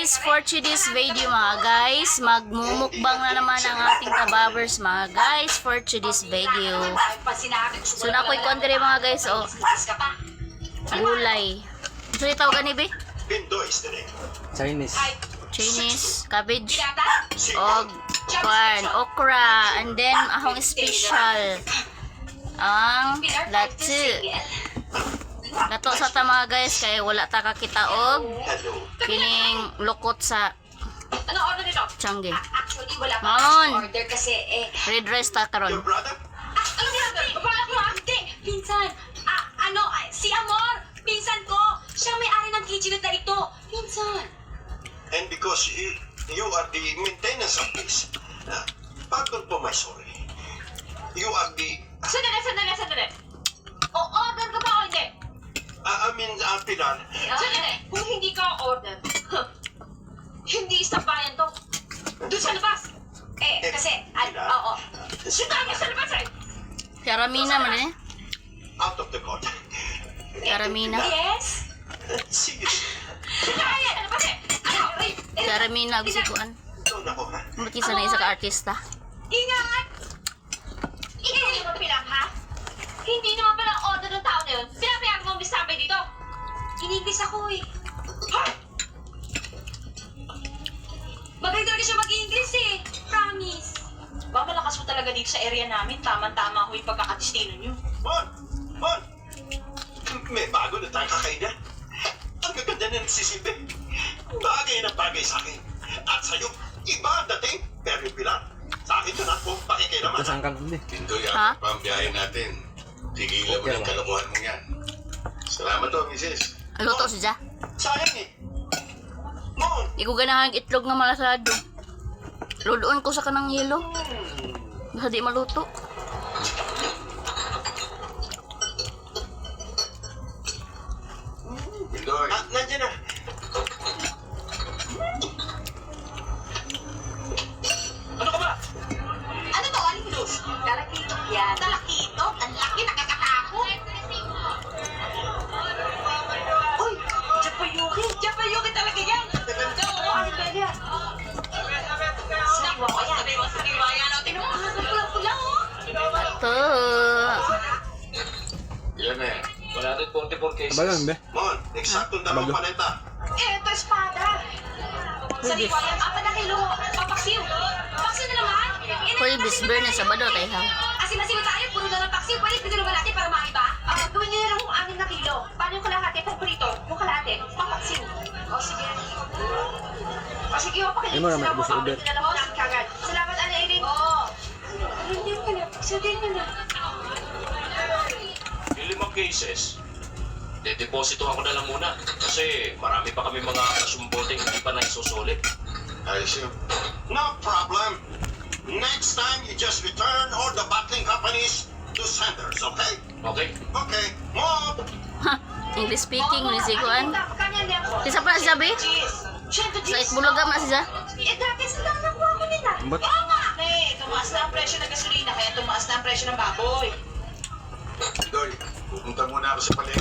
guys, for today's video mga guys, magmumukbang na naman ang ating kababers mga guys for today's video. So na ako'y kontre mga guys, oh, gulay. So itawagan ni Be? Chinese, cabbage, og corn, okra, and then ahong special ang lato sa ta mga guys kay wala ta kakita og kining lukot sa Ano order nito? Changi. Actually, wala pa Maon. akong order kasi Red rice ta karon. ano yan? Baba ako ha? Hindi, pinsan. Si Amor, pinsan ko. Siya may-ari ng kitchen na ito. Pinsan. And because you are the maintenance of this, pardon po my sorry. You are the, Sandali. O-order ka ba o hindi? Pilar. Sandali. Kung hindi ka order, hindi sa bayan to. Doon sa labas. Kasi, oo. Sundaan niya sa labas eh. Karamina man eh. Out of the court. Karamina. Yes. Sige. Sundaan niya sa labas eh. Karamina og sikuan. Doon ako, ha? Makisa na isa ka artista. Ingat! Ikaw naman bilang, ha? Hindi naman pala order ng tao na yun. Pinapayagan mo ang bisambay dito. Iniglis ako eh. Ha? Magaling talaga siya mag-English eh. Promise. Ba, malakas mo talaga dito sa area namin. Tama-tama ako yung pagkakadistino niyo. Mon! May bago na tayong kakainin. Ang gaganda na nagsisilbi. Bagay na bagay sa akin. At sa'yo, iba ang dating. Pero yung Pilar, sa akin yun ako pakikilaman. Saan ka nun eh? Pinto Ha? yata pa ang biyahe natin. Tigilan mo ng kalokohan mo yan. Salamat to, Mrs. Luto siya. Sayang eh. Mon! Iku ganahan itlog nga malasado. Ludoon ko sa kanang yelo. Basta di maluto. Pindoy, Nandiyan na. Ano ka ba? Ano to, Aling Luz? Talakitok yan. Talakitok? Ang laki, nakakatakot. Uy, Japayuki talaga yan. Oo, ang ganda. Siniwa ko yan. Siniwa yan. O, tinan mo, pula-pula, oh. Ito. yan eh. 144 cases. Ba yun, be? Mon, eksaktong dalawang paleta. Ito, espada. Siniwa yan. 4 na kilo. Papaksiw. Paksiw na naman. Hoy, bisber na Sabado tayo ha. Asim-asim tayo, puro na ng paksiw. Pwede pwede naman natin para maiba. Gawin nyo yan ang 6 na kilo. Paano yung kalahati? Paborito. Yung kalahati. Papaksiw. O, sige. O, sige. O, pakilinis Ayun mo na, sila mo. may order. Pakilinis na lang mo namin kagad. Salamat, Ana Erin. Oo. Hindi mo na. Paksiw mo na. Yung 5 cases, dedepositohan ko na lang muna. Kasi marami pa kami mga kasumboting hindi pa naisusulit. Ayos yun. No problem. Next time, you just return all the bottling companies to senders, okay? Okay? Okay. Mon! English speaking ni sikuan. Kanyan din ako. Isa pa siya be? Siyento, Sa itbulaga man siya. dati sila nakuha ko nila. Ba't? Oo nga. Tumaas na ang presyo ng gasolina, kaya tumaas na ang presyo ng baboy. Pindoy, pupunta muna ako sa palengke.